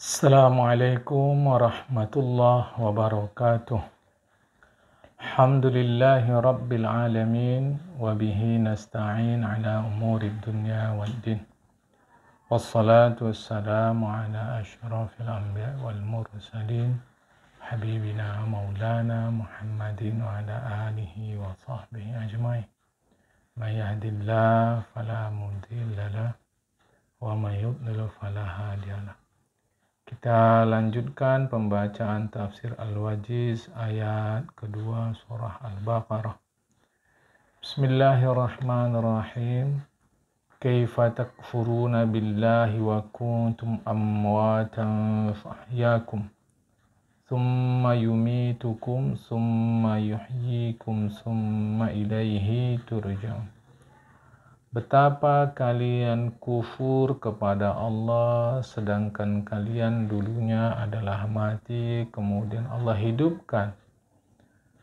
Assalamualaikum warahmatullahi wabarakatuh. Alhamdulillahi rabbil alamin wa bihi nasta'in ala umuri dunya waddin. Wassalatu wassalamu ala asyrafil anbiya wal mursalin habibina maulana Muhammadin wa ala alihi wa sahbihi ajmain. Man yahdillahu fala mudilla lahu wa man yudlil fala hadiya lahu. Kita lanjutkan pembacaan tafsir Al-Wajiz ayat kedua surah Al-Baqarah. Bismillahirrahmanirrahim. Kaifa takfuruna billahi wa kuntum amwatan fahyakum. Thumma yumitukum, thumma yuhyikum, thumma ilaihi turja'un. Betapa kalian kufur kepada Allah sedangkan kalian dulunya adalah mati, kemudian Allah hidupkan.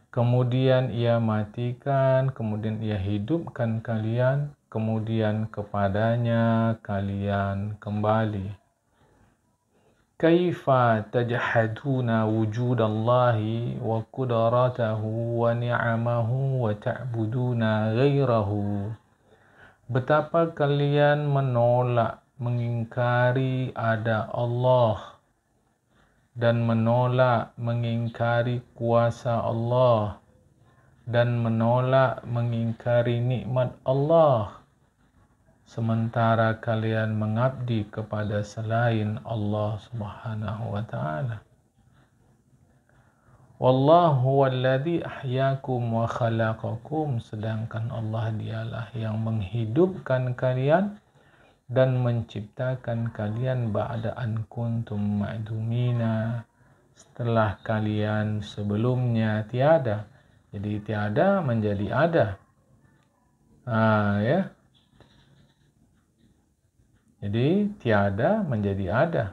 Kemudian ia matikan, kemudian ia hidupkan kalian, kemudian kepadanya kalian kembali. Kaifa tajhaduna wujudallahi wa qudratahu wa ni'amahu wa ta'buduna ghairahu. Betapa kalian menolak, mengingkari ada Allah dan menolak, mengingkari kuasa Allah dan menolak, mengingkari nikmat Allah, sementara kalian mengabdi kepada selain Allah Subhanahu wa ta'ala. Wallahu walladzi ahyakum wa khalaqakum, sedangkan Allah dialah yang menghidupkan kalian dan menciptakan kalian ba'da an kuntum ma'dumina, setelah kalian sebelumnya tiada. Jadi tiada menjadi ada. Ya. Jadi tiada menjadi ada.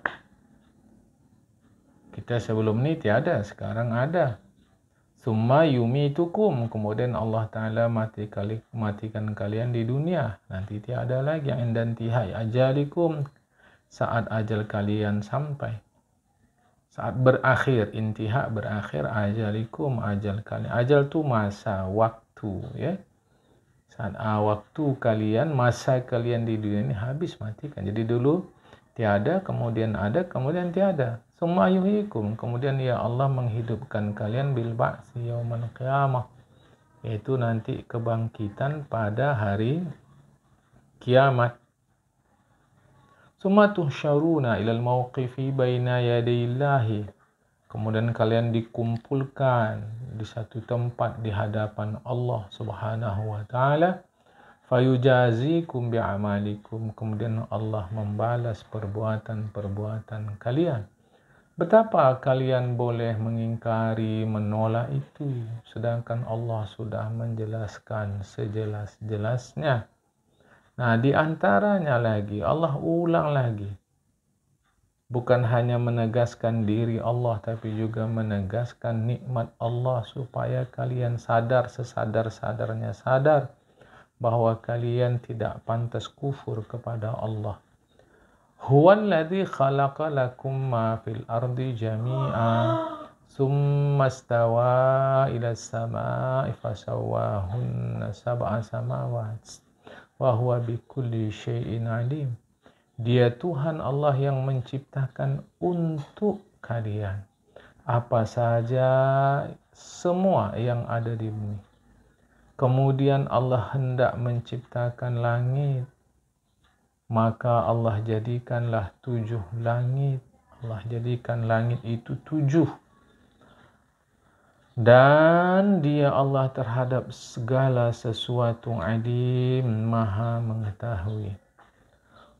Kita sebelum ini tiada, sekarang ada. Summa yumitukum, kemudian Allah Ta'ala matikan kalian di dunia. Nanti tiada lagi. Dan tihai ajalikum, saat ajal kalian sampai. Saat berakhir, intihak berakhir, ajalikum, ajal kalian. Ajal itu masa, waktu. Ya. Saat waktu kalian, masa kalian di dunia ini habis, matikan. Jadi dulu tiada, kemudian ada, kemudian tiada. Summa yuhyikum, kemudian ya Allah menghidupkan kalian bil ba'si yaumal qiyamah, yaitu nanti kebangkitan pada hari kiamat. Summa tuhsyaruna ilal mauqifi baina yadayillahi, kemudian kalian dikumpulkan di satu tempat di hadapan Allah Subhanahu wa ta'ala. Fayujazikum bi'amalikum, kemudian Allah membalas perbuatan-perbuatan kalian. Betapa kalian boleh mengingkari, menolak itu, sedangkan Allah sudah menjelaskan sejelas-jelasnya. Nah, di antaranya lagi, Allah ulang lagi. Bukan hanya menegaskan diri Allah, tapi juga menegaskan nikmat Allah supaya kalian sadar, sesadar-sadarnya sadar bahwa kalian tidak pantas kufur kepada Allah. Huwallazi khalaqa lakum ma fil ardi jami'a summa stawa ila samaa'i fasawwahunna sab'a samawat wa huwa bikulli syai'in alim. Dia Tuhan Allah yang menciptakan untuk kalian apa saja, semua yang ada di bumi. Kemudian Allah hendak menciptakan langit, maka Allah jadikanlah 7 langit. Allah jadikan langit itu 7. Dan dia Allah terhadap segala sesuatu alim, maha mengetahui.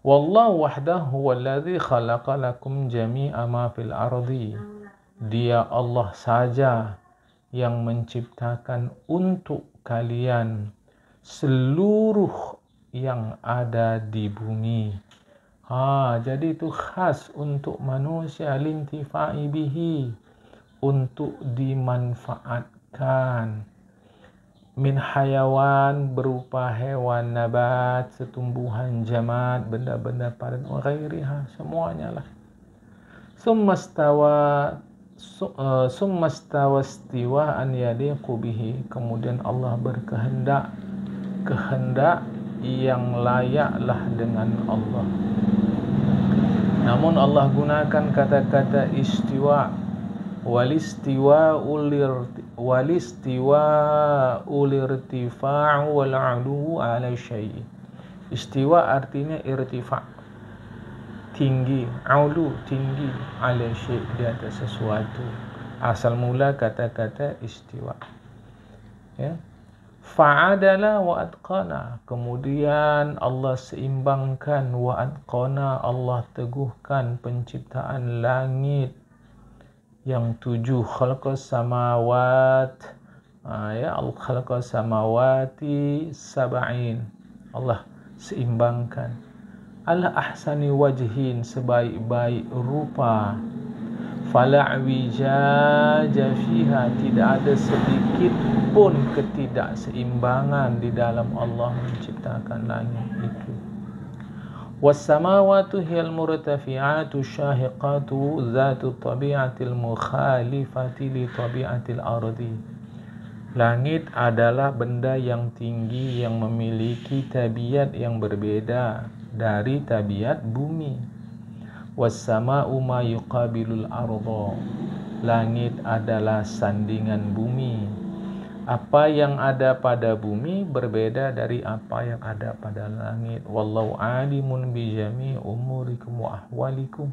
Wallahu wahdahu wallazi khalaqa lakum jami'a ma fil ardi. Dia Allah saja yang menciptakan untuk kalian seluruh yang ada di bumi. Jadi itu khas untuk manusia, lintifa'i bihi, untuk dimanfaatkan. Min hayawan, berupa hewan, nabat, setumbuhan, jamad, benda-benda padat, ghairiha, semuanya lah. Summa stawa istiwa'an yaliqu bihi. Kemudian Allah berkehendak yang layaklah dengan Allah. Namun Allah gunakan kata-kata istiwa. Walistiwa ulirtifa'u wal'ulu ala syai'. Istiwa artinya irtifa', tinggi, ulu tinggi, ala syai' di atas sesuatu. Asal mula kata-kata istiwa. Ya. Fa'adala wa atqana. Kemudian Allah seimbangkan, wa atqana, Allah teguhkan penciptaan langit yang 7, khalqas samawat, khalqas samawati sab'in. Allah seimbangkan. Ala ahsani wajhin, sebaik-baik rupa. Fala wijaja fiha, tidak ada sedikit pun ketidakseimbangan di dalam Allah menciptakan langit itu. Was-samawati hiyal murtafi'atu syahiqatu zatu tabi'atil mukhalifati li tabi'atil ardi. Langit adalah benda yang tinggi yang memiliki tabiat yang berbeda dari tabiat bumi. Was-sama'u ma yuqabilul arda. Langit adalah sandingan bumi. Apa yang ada pada bumi berbeda dari apa yang ada pada langit. Wallahu alimun bi jami' umurikum wa ahwalikum.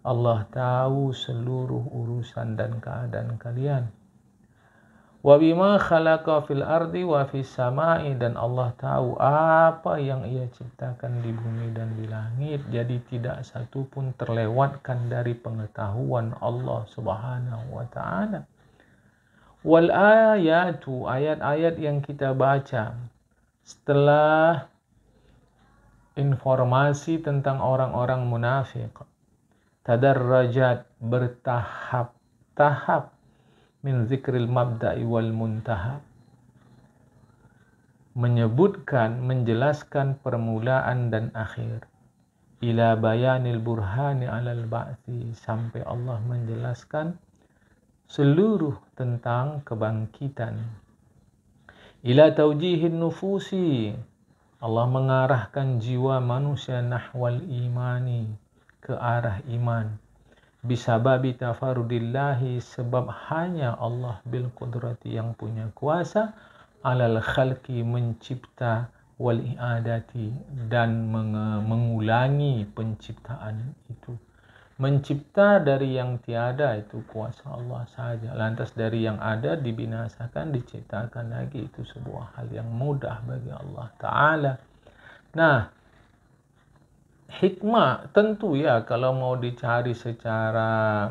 Allah tahu seluruh urusan dan keadaan kalian. Wa bima khalaqa fil ardi wa fis sama'i, dan Allah tahu apa yang Ia ciptakan di bumi dan di langit. Jadi tidak satu pun terlewatkan dari pengetahuan Allah Subhanahu wa taala. Wal ayatu, ayat-ayat yang kita baca setelah informasi tentang orang-orang munafik, tadarrajat, bertahap-tahap, min zikril mabda'i wal muntaha, menyebutkan, menjelaskan permulaan dan akhir, ila bayanil burhani alal ba'thi, sampai Allah menjelaskan seluruh tentang kebangkitan. Ila taujihin nufusi, Allah mengarahkan jiwa manusia nahwal imani, ke arah iman. Bisababi tafarudillahi, sebab hanya Allah bil qudrati, yang punya kuasa, alal khalqi, mencipta, wal i'adati, dan mengulangi penciptaan itu. Mencipta dari yang tiada itu kuasa Allah saja. Lantas dari yang ada dibinasakan, diciptakan lagi, itu sebuah hal yang mudah bagi Allah Ta'ala. Nah, hikmah tentu ya, kalau mau dicari secara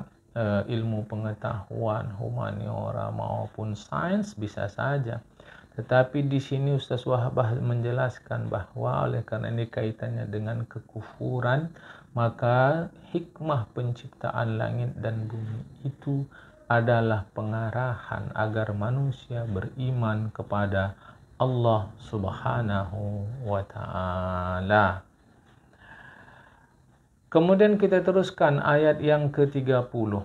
ilmu pengetahuan, humaniora maupun sains bisa saja. Tetapi di sini Ustaz Wahbah menjelaskan bahwa oleh karena ini kaitannya dengan kekufuran, maka hikmah penciptaan langit dan bumi itu adalah pengarahan agar manusia beriman kepada Allah Subhanahu wa ta'ala. Kemudian kita teruskan ayat yang ke-30.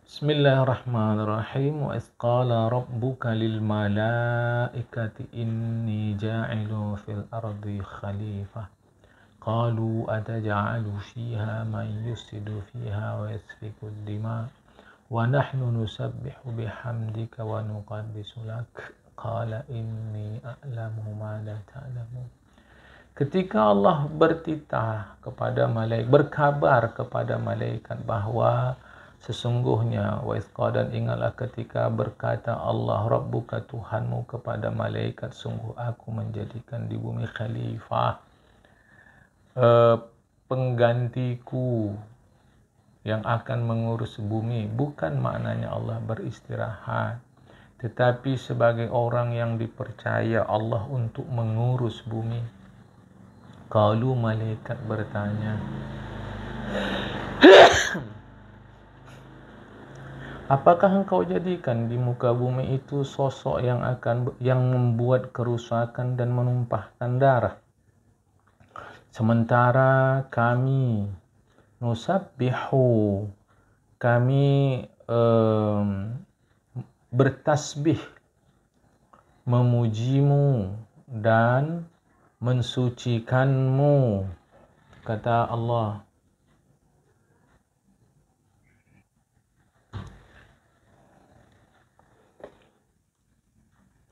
Bismillahirrahmanirrahim. Wa idh qala rabbuka lil malaikati inni ja'ilu fil ardi khalifah. Qalu ataj'alu fiha man yufsidu fiha wa yasfiku ad-dima wa nahnu nusabbihu bihamdika wa nuqaddisu lak. Qala inni a'lamu ma la ta'lamun. Ketika Allah bertitah kepada malaikat, berkabar kepada malaikat bahwa sesungguhnya, wa dan ingatlah ketika berkata Allah Rabbuka, Tuhanmu, kepada malaikat, sungguh aku menjadikan di bumi khalifah, penggantiku yang akan mengurus bumi. Bukan maknanya Allah beristirahat, tetapi sebagai orang yang dipercaya Allah untuk mengurus bumi. Qalu, malaikat bertanya, apakah engkau jadikan di muka bumi itu sosok yang membuat kerusakan dan menumpahkan darah, sementara kami Nusabbihu, kami bertasbih, memujimu dan mensucikanmu, kata Allah.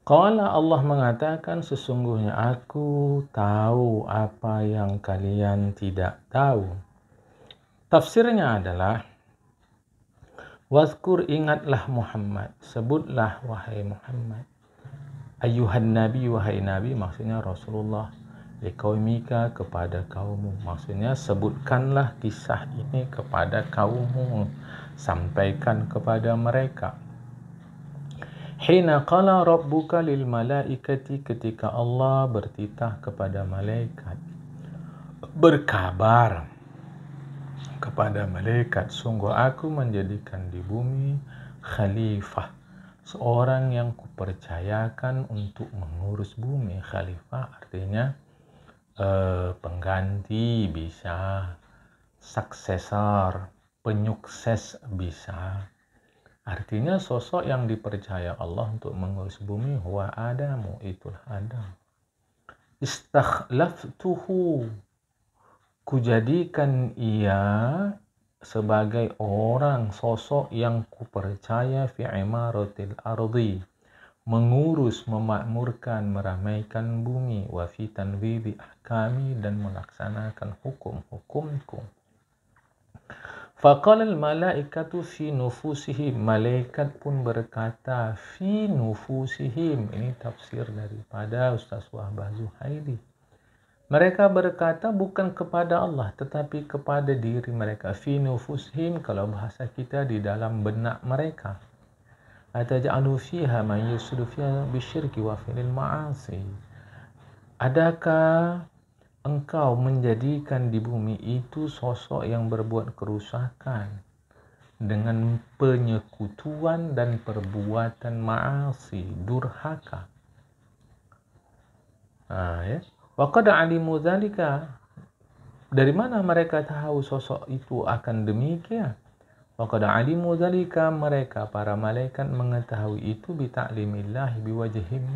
Qala, Allah mengatakan, sesungguhnya aku tahu apa yang kalian tidak tahu. Tafsirnya adalah, wazkur, ingatlah Muhammad, sebutlah wahai Muhammad, ayuhan nabi, wahai nabi, maksudnya Rasulullah, liqaumika, kepada kaummu, maksudnya sebutkanlah kisah ini kepada kaummu, sampaikan kepada mereka. Hina qala rabbuka lil malaikati, ketika Allah bertitah kepada malaikat, berkabar kepada malaikat, sungguh aku menjadikan di bumi khalifah, seorang yang kupercayakan untuk mengurus bumi. Khalifah artinya pengganti bisa, suksesor, penyukses bisa. Artinya sosok yang dipercaya Allah untuk mengurus bumi, huwa Adamu, itulah Adam. Istakhlaftuhu, kujadikan ia sebagai orang, sosok yang kupercaya, fi imaratil ardi, mengurus, memakmurkan, meramaikan bumi, wa fi tanwidi ahkami, dan melaksanakan hukum-hukumku. Faqalal malaikatu fi nufusihim, malaikat pun berkata fi nufusihim. Ini tafsir daripada Ustaz Wahbah Zuhaili. Mereka berkata bukan kepada Allah, tetapi kepada diri mereka. Fi nufusihim, kalau bahasa kita, di dalam benak mereka. Ataj'alu fiha man yusrifu fiha bisyirki wa fi'lil ma'asi. Adakah engkau menjadikan di bumi itu sosok yang berbuat kerusakan dengan penyekutuan dan perbuatan ma'asi, durhaka. Ya. Wa qad alimu dzalika, dari mana mereka tahu sosok itu akan demikian? Wa qad alimu dzalika, mereka para malaikat mengetahui itu, bi ta'limillahi biwajhihim,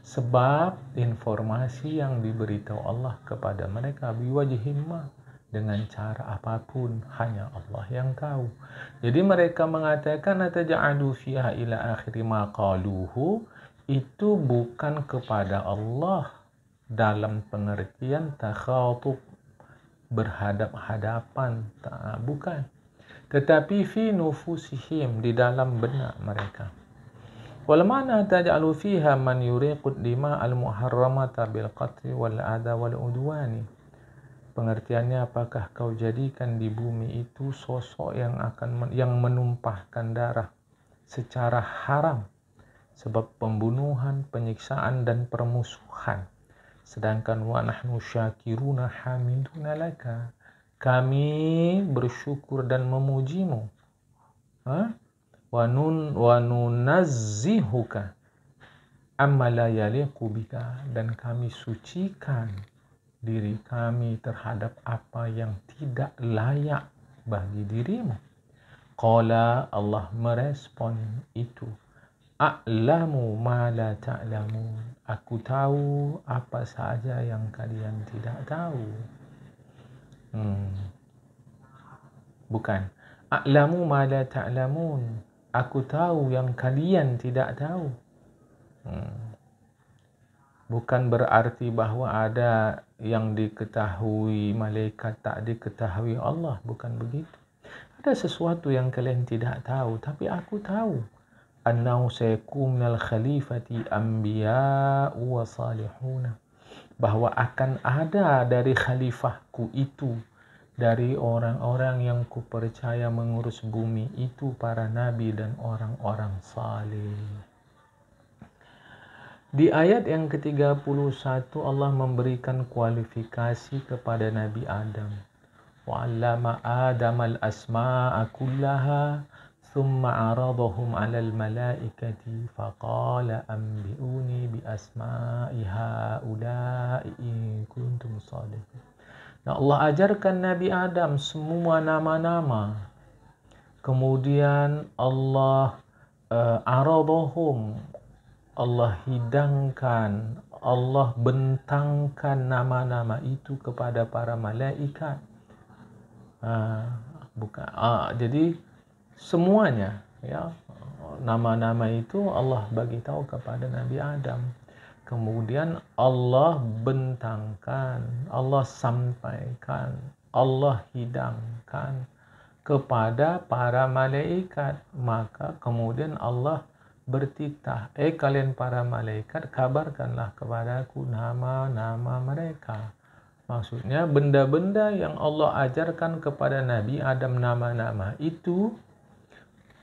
sebab informasi yang diberitahu Allah kepada mereka, biwajhihim, dengan cara apapun, hanya Allah yang tahu. Jadi mereka mengatakan ataj'alu fiha ila akhiri ma qaluhu, itu bukan kepada Allah dalam pengertian takhatub, berhadap-hadapan, bukan, tetapi fi nufusihim, di dalam benak mereka. Wal mana taj'alu fiha man yuriqud dima al muharramata bil qatl wal adha wal udwani. Pengertiannya, apakah kau jadikan di bumi itu sosok yang menumpahkan darah secara haram, sebab pembunuhan, penyiksaan, dan permusuhan. Sedangkan wa nahnu syakiruna hamiduna laka, kami bersyukur dan memujimu. Wa nunazzihuka amma la yaliqu bika, dan kami sucikan diri kami terhadap apa yang tidak layak bagi dirimu. Qala, Allah merespon itu, a'lamu ma la ta'lamun, aku tahu apa saja yang kalian tidak tahu. Bukan, a'lamu ma la ta'lamun, aku tahu yang kalian tidak tahu. Bukan berarti bahwa ada yang diketahui malaikat tak diketahui Allah, bukan begitu. Ada sesuatu yang kalian tidak tahu, tapi aku tahu. Annahu sayakun minal khalifati anbiya wa salihuna, bahwa akan ada dari khalifahku itu, dari orang-orang yang kupercaya mengurus bumi itu, para nabi dan orang-orang saleh. Di ayat yang ke-31 Allah memberikan kualifikasi kepada Nabi Adam. Wa'allama Adam al-asma'a kullaha thumma 'aradahum 'alal malaikati faqala anbi'uni bi asma'i ha'ula'i in kuntum shadiqin. Nah, Allah ajarkan Nabi Adam semua nama-nama. Kemudian Allah aradahum, Allah hidangkan, Allah bentangkan nama-nama itu kepada para malaikat. Jadi semuanya, ya, nama-nama itu Allah bagi tahu kepada Nabi Adam. Kemudian Allah bentangkan, Allah sampaikan, Allah hidangkan kepada para malaikat. Maka kemudian Allah bertitah, kalian para malaikat, kabarkanlah kepadaku nama-nama mereka. Maksudnya benda-benda yang Allah ajarkan kepada Nabi Adam nama-nama itu,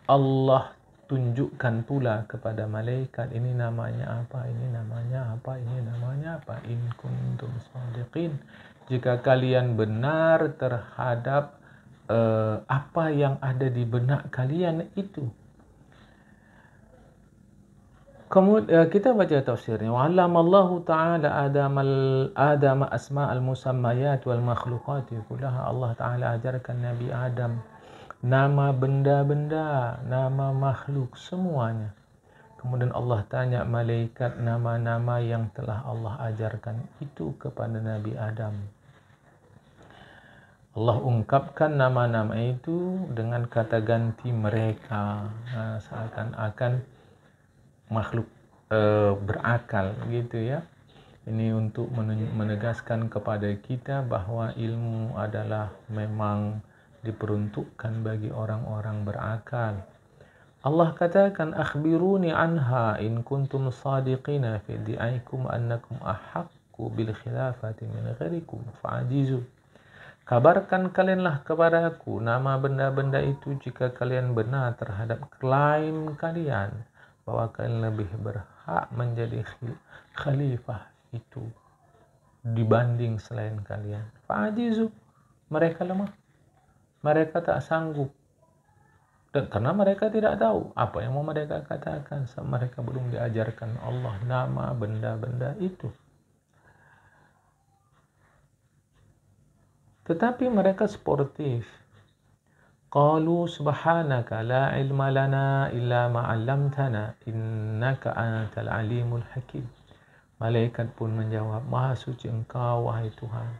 Allah tunjukkan pula kepada malaikat, ini namanya apa, ini namanya apa, ini namanya apa. In kuntum shadiqin, jika kalian benar terhadap apa yang ada di benak kalian itu. Kemudian kita baca tafsirnya. Wa 'allamallahu ta'ala Adam asma'al musammayat wal makhluqat kullaha. Allah Ta'ala ajarkan Nabi Adam nama benda-benda, nama makhluk semuanya. Kemudian Allah tanya malaikat nama-nama yang telah Allah ajarkan itu kepada Nabi Adam. Allah ungkapkan nama-nama itu dengan kata ganti mereka, seakan-akan makhluk berakal gitu ya. Ini untuk menegaskan kepada kita bahwa ilmu adalah memang diperuntukkan bagi orang-orang berakal. Allah katakan, akhbiruni anha in kuntum sadiqina fi di'aikum annakum ahaqqu bil khilafati min ghairikum fa'ajizu. Kabarkan kalianlah kepadaku nama benda-benda itu jika kalian benar terhadap klaim kalian bahwa kalian lebih berhak menjadi khalifah itu dibanding selain kalian. Fa'ajizu, mereka lemah, mereka tak sanggup, dan karena mereka tidak tahu apa yang mau mereka katakan, mereka belum diajarkan Allah nama benda-benda itu. Tetapi mereka sportif. Qalu subhanaka la ilma lana illa ma 'allamtana innaka antal alimul hakim. Malaikat pun menjawab, Maha suci Engkau wahai Tuhan,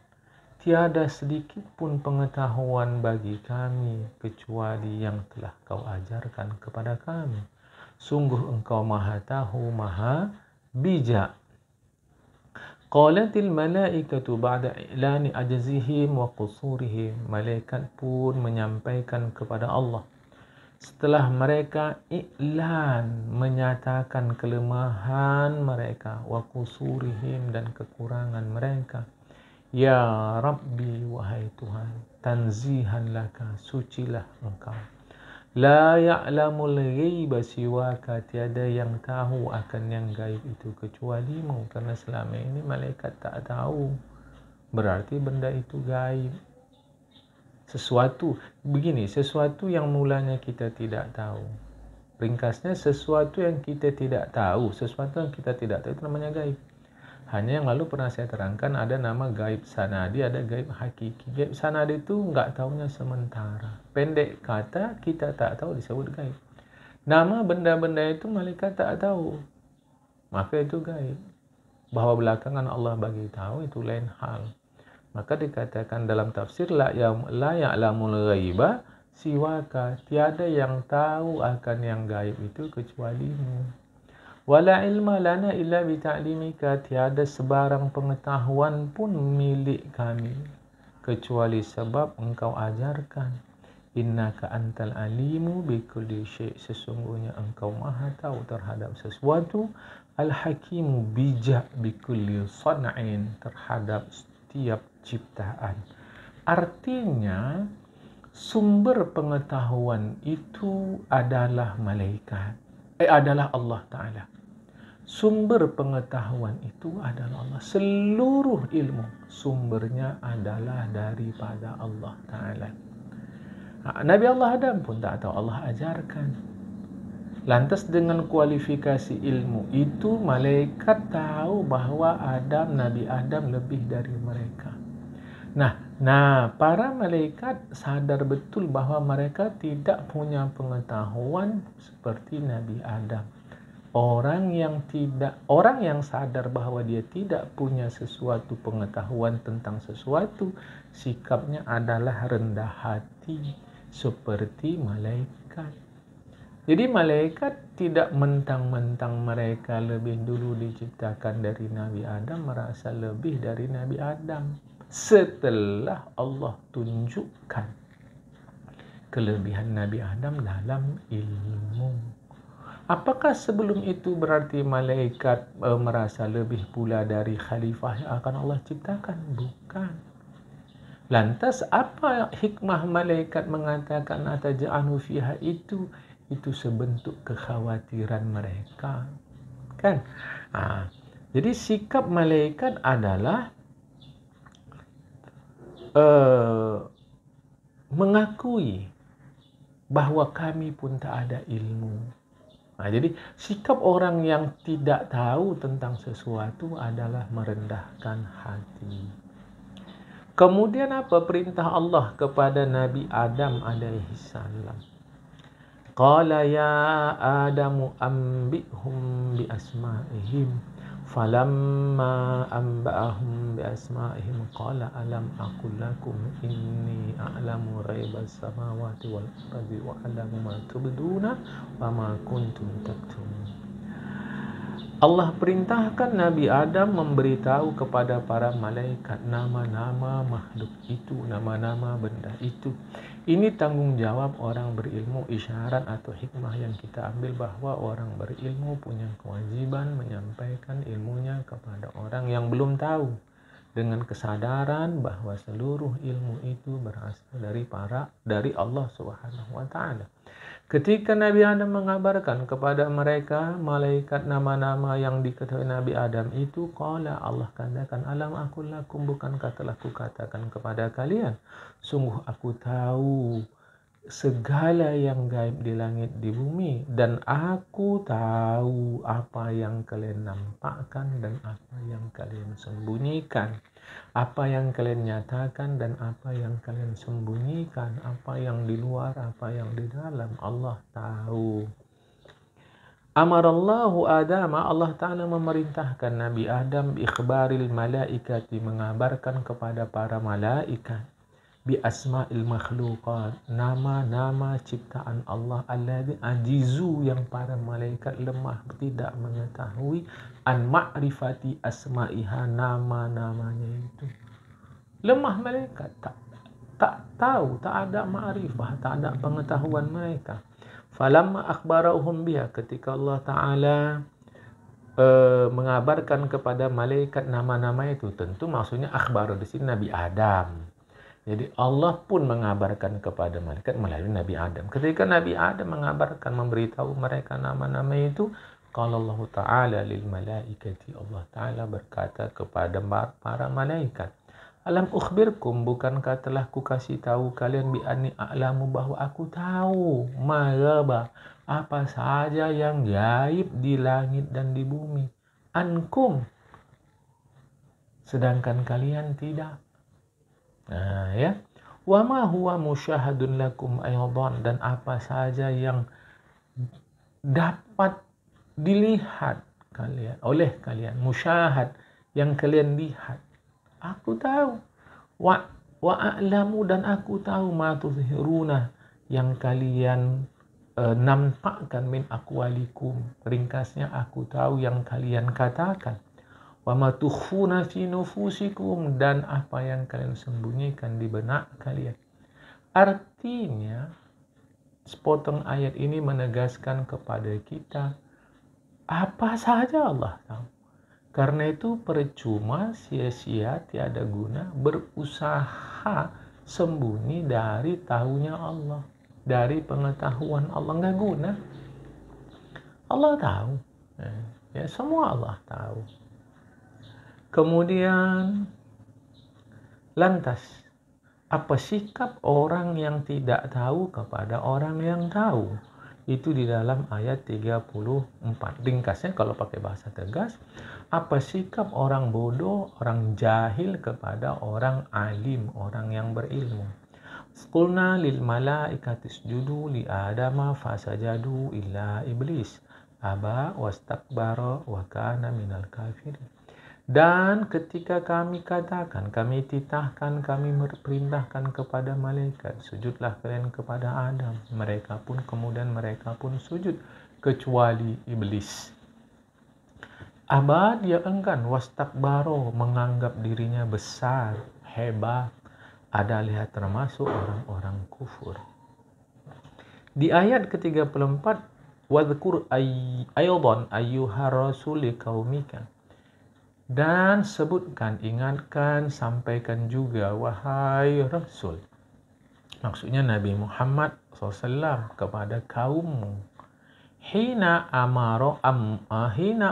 tiada sedikit pun pengetahuan bagi kami kecuali yang telah Kau ajarkan kepada kami. Sungguh Engkau Maha tahu, Maha bijak. Qalatil malaikatu ba'da i'lani ajzihim wa qusurihim. Malaikat pun menyampaikan kepada Allah setelah mereka iklan, menyatakan kelemahan mereka, wa qusurihim, dan kekurangan mereka. Ya Rabbi, wahai Tuhan, tanzihan laka, sucilah Engkau. La ya'lamul ghaiba siwaka, tiada yang tahu akan yang gaib itu kecualimu. Karena selama ini malaikat tak tahu, berarti benda itu gaib. Sesuatu yang mulanya kita tidak tahu. Ringkasnya, sesuatu yang kita tidak tahu, itu namanya gaib. Hanya yang lalu pernah saya terangkan, ada nama gaib sanadi, ada gaib hakiki. Gaib sanadi itu nggak tahunya sementara. Pendek kata, kita tak tahu disebut gaib. Nama benda-benda itu malaikat tak tahu, maka itu gaib. Bahwa belakangan Allah bagi tahu itu lain hal. Maka dikatakan dalam tafsir, la ya'lamul ghaiba siwaka, tiada yang tahu akan yang gaib itu kecualimu. Wala ilma lana illa bita'limika, tiada sebarang pengetahuan pun milik kami kecuali sebab Engkau ajarkan. Innaka antal alimu bikulli syai', sesungguhnya Engkau Maha tahu terhadap sesuatu. Al-hakimu, bijak, bikulli san'in, terhadap setiap ciptaan. Artinya sumber pengetahuan itu adalah malaikat, adalah Allah Ta'ala. Sumber pengetahuan itu adalah Allah. Seluruh ilmu sumbernya adalah daripada Allah Ta'ala. Nabi Allah Adam pun tak tahu, Allah ajarkan. Lantas dengan kualifikasi ilmu itu, malaikat tahu bahwa Nabi Adam lebih dari mereka. Nah, Nah, para malaikat sadar betul bahwa mereka tidak punya pengetahuan seperti Nabi Adam. Orang yang sadar bahwa dia tidak punya sesuatu pengetahuan tentang sesuatu, sikapnya adalah rendah hati seperti malaikat. Jadi malaikat tidak mentang-mentang mereka lebih dulu diciptakan dari Nabi Adam merasa lebih dari Nabi Adam. Setelah Allah tunjukkan kelebihan Nabi Adam dalam ilmu. Apakah sebelum itu berarti malaikat merasa lebih pula dari khalifah yang akan Allah ciptakan? Bukan. Lantas apa hikmah malaikat mengatakan ataj'alu fiha itu? Itu sebentuk kekhawatiran mereka. Kan? Jadi sikap malaikat adalah mengakui bahwa kami pun tak ada ilmu. Jadi sikap orang yang tidak tahu tentang sesuatu adalah merendahkan hati. Kemudian apa perintah Allah kepada Nabi Adam alaihi salam? Qala ya Adamu anbi'hum bi asma'ihim. Falamma anba'ahum bi asma'ihim qala alam aqul lakum inni a'lamu ghaibas samawati wal ardi wa a'lamu ma tubduna wa ma kuntum taktumun. Allah perintahkan Nabi Adam memberitahu kepada para malaikat nama-nama makhluk itu, nama-nama benda itu. Ini tanggung jawab orang berilmu, isyarat atau hikmah yang kita ambil bahwa orang berilmu punya kewajiban menyampaikan ilmunya kepada orang yang belum tahu, dengan kesadaran bahwa seluruh ilmu itu berasal dari Allah Subhanahu wa taala. Ketika Nabi Adam mengabarkan kepada mereka malaikat nama-nama yang diketahui Nabi Adam itu, qala Allah katakan alam aqul lakum, bukankah telah kukatakan kepada kalian, sungguh aku tahu segala yang gaib di langit di bumi, dan aku tahu apa yang kalian nampakkan dan apa yang kalian sembunyikan, apa yang kalian nyatakan dan apa yang kalian sembunyikan, apa yang di luar, apa yang di dalam, Allah tahu. Amarallahu Adam, Allah Ta'ala memerintahkan Nabi Adam bi ikhbaril malaikati, mengabarkan kepada para malaikat, bi asma'il makhluqat, nama-nama ciptaan Allah, alladzi ajizu, yang para malaikat lemah tidak mengetahui, an ma'rifati asma'iha, nama-namanya itu. Lemah malaikat, tak tahu, tak ada ma'rifah, tak ada pengetahuan mereka. Falamma akhbarahum biha, ketika Allah Ta'ala mengabarkan kepada malaikat nama-nama itu, tentu maksudnya akhbar di sini Nabi Adam. Jadi Allah pun mengabarkan kepada malaikat melalui Nabi Adam. Ketika Nabi Adam mengabarkan, memberitahu mereka nama-nama itu, qala Allah Ta'ala lil malaikati, Allah Ta'ala berkata kepada para malaikat, alam ukhbirkum, bukankah telah kukasih tahu kalian bi anni a'lamu, bahwa aku tahu magaba, apa saja yang gaib di langit dan di bumi, ankum, sedangkan kalian tidak. Ya. Wa ma huwa musyahadun lakum aydan, dan apa saja yang dapat dilihat oleh kalian, musyahad, yang kalian lihat, aku tahu. Wa a'lamu, dan aku tahu, ma tuzhiruna, yang kalian nampakkan, min aqwalikum, ringkasnya aku tahu yang kalian katakan. Wa ma tukhfuna fi nufusikum, dan apa yang kalian sembunyikan di benak kalian. Artinya, sepotong ayat ini menegaskan kepada kita apa saja Allah tahu. Karena itu percuma, sia-sia, tiada guna berusaha sembunyi dari tahunya Allah, dari pengetahuan Allah, nggak guna. Allah tahu, ya semua Allah tahu. Kemudian lantas, apa sikap orang yang tidak tahu kepada orang yang tahu? Itu di dalam ayat 34. Ringkasnya kalau pakai bahasa tegas, Apa sikap orang bodoh, orang jahil kepada orang alim, orang yang berilmu? Qulna lil malaikati isjudu li adama fasajadu illa iblis aba wastakbara wa kana minal kafirin. Dan ketika kami katakan, kami titahkan, kami perintahkan kepada malaikat, sujudlah kalian kepada Adam. Mereka pun sujud kecuali iblis. Aba, dia enggan, wastakbaro, menganggap dirinya besar, hebat. Ada lihat termasuk orang-orang kufur. Di ayat ke-34, wadhkur aydan ayyuhar rasul liqaumika. Dan sebutkan, ingatkan, sampaikan juga wahai Rasul. Maksudnya Nabi Muhammad SAW kepada kaummu. Hina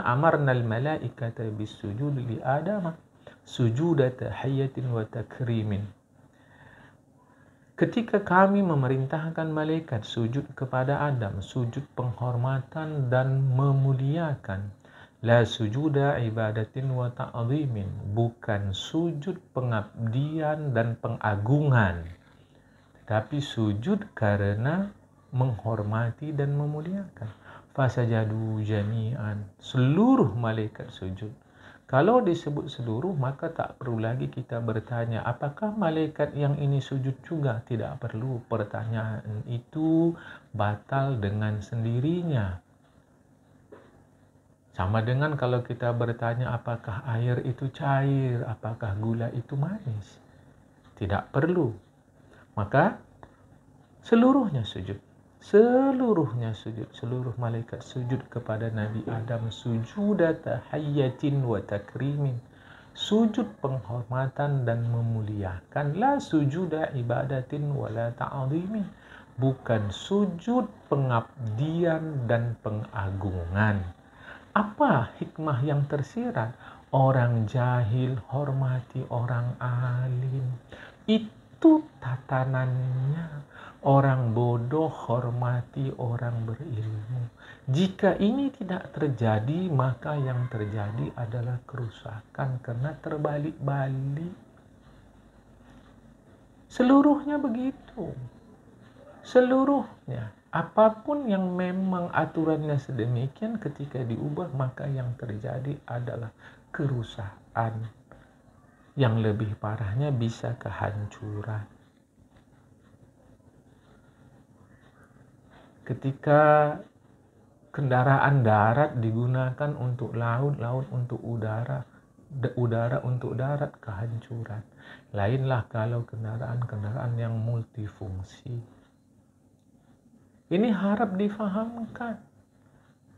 amarnal malaikata bisujud li Adam sujudata hayatin wa takrimin. Ketika kami memerintahkan malaikat sujud kepada Adam, sujud penghormatan dan memuliakan. La sujuda ibadatin wa ta'zimin, bukan sujud pengabdian dan pengagungan, tapi sujud karena menghormati dan memuliakan. Fasajadu jami'an, seluruh malaikat sujud. Kalau disebut seluruh, maka tak perlu lagi kita bertanya, apakah malaikat yang ini sujud juga? Tidak perlu, pertanyaan itu batal dengan sendirinya. Sama dengan kalau kita bertanya apakah air itu cair, apakah gula itu manis. Tidak perlu. Maka seluruhnya sujud. Seluruhnya sujud. Seluruh malaikat sujud kepada Nabi Adam. Sujudata hayyatin wa takrimin. Sujud penghormatan dan memuliakan. La sujuda ibadatin wa la ta'zimin. Bukan sujud pengabdian dan pengagungan. Apa hikmah yang tersirat? Orang jahil hormati orang alim. Itu tatanannya. Orang bodoh hormati orang berilmu. Jika ini tidak terjadi, maka yang terjadi adalah kerusakan karena terbalik-balik. Seluruhnya begitu. Seluruhnya. Apapun yang memang aturannya sedemikian, ketika diubah maka yang terjadi adalah kerusakan. Yang lebih parahnya bisa kehancuran. Ketika kendaraan darat digunakan untuk laut, laut untuk udara, udara untuk darat, kehancuran. Lainlah kalau kendaraan-kendaraan yang multifungsi. Ini harap difahamkan.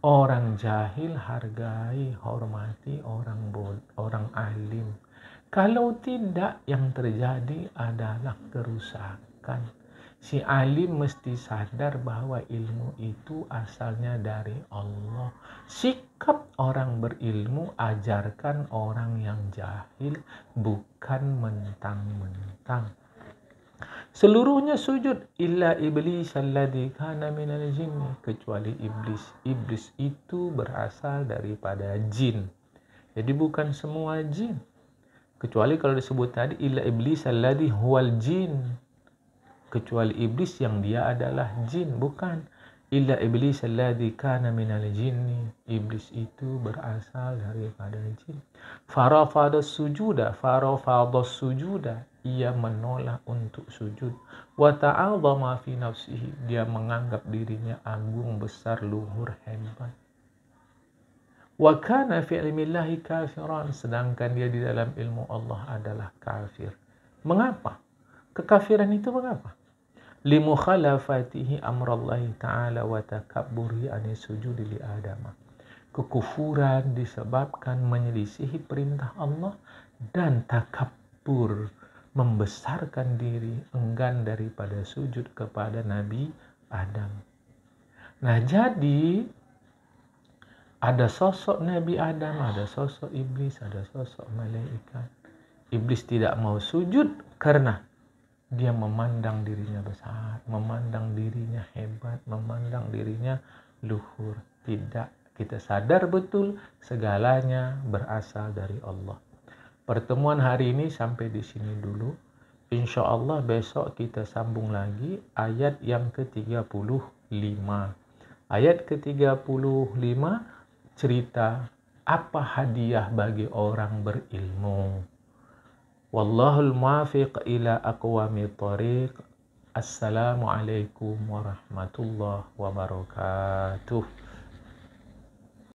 Orang jahil hargai, hormati orang alim. Kalau tidak, yang terjadi adalah kerusakan. Si alim mesti sadar bahwa ilmu itu asalnya dari Allah. Sikap orang berilmu, ajarkan orang yang jahil, bukan mentang-mentang. Seluruhnya sujud illa iblis alladzi kana minal jinni, kecuali iblis. Iblis itu berasal daripada jin. Jadi bukan semua jin. Kecuali kalau disebut tadi illa iblis alladzi huwal jin. Kecuali iblis yang dia adalah jin, bukan illa iblis alladzi kana minal jinni. Iblis itu berasal daripada jin. Farafadas sujuda, ia menolak untuk sujud. Wa ta'adzama fi nafsihi, dia menganggap dirinya agung, besar, luhur, hebat. Wa kana fi ilmillahi kafiran, sedangkan dia di dalam ilmu Allah adalah kafir. Mengapa? Kekafiran itu mengapa? Limukhalafatihi amrallahi ta'ala wa takabburi ani sujudi li Adam. Kekufuran disebabkan menyelisihi perintah Allah dan takabbur, membesarkan diri, enggan daripada sujud kepada Nabi Adam. Nah, jadi ada sosok Nabi Adam, ada sosok iblis, ada sosok malaikat. Iblis tidak mau sujud karena dia memandang dirinya besar, memandang dirinya hebat, memandang dirinya luhur. Tidak, Kita sadar betul segalanya berasal dari Allah. Pertemuan hari ini sampai di sini dulu. Insya Allah besok kita sambung lagi ayat yang ke-35. Ayat ke-35 cerita apa hadiah bagi orang berilmu. Wallahul muwaffiq ila aqwamit thoriq. Assalamualaikum warahmatullahi wabarakatuh.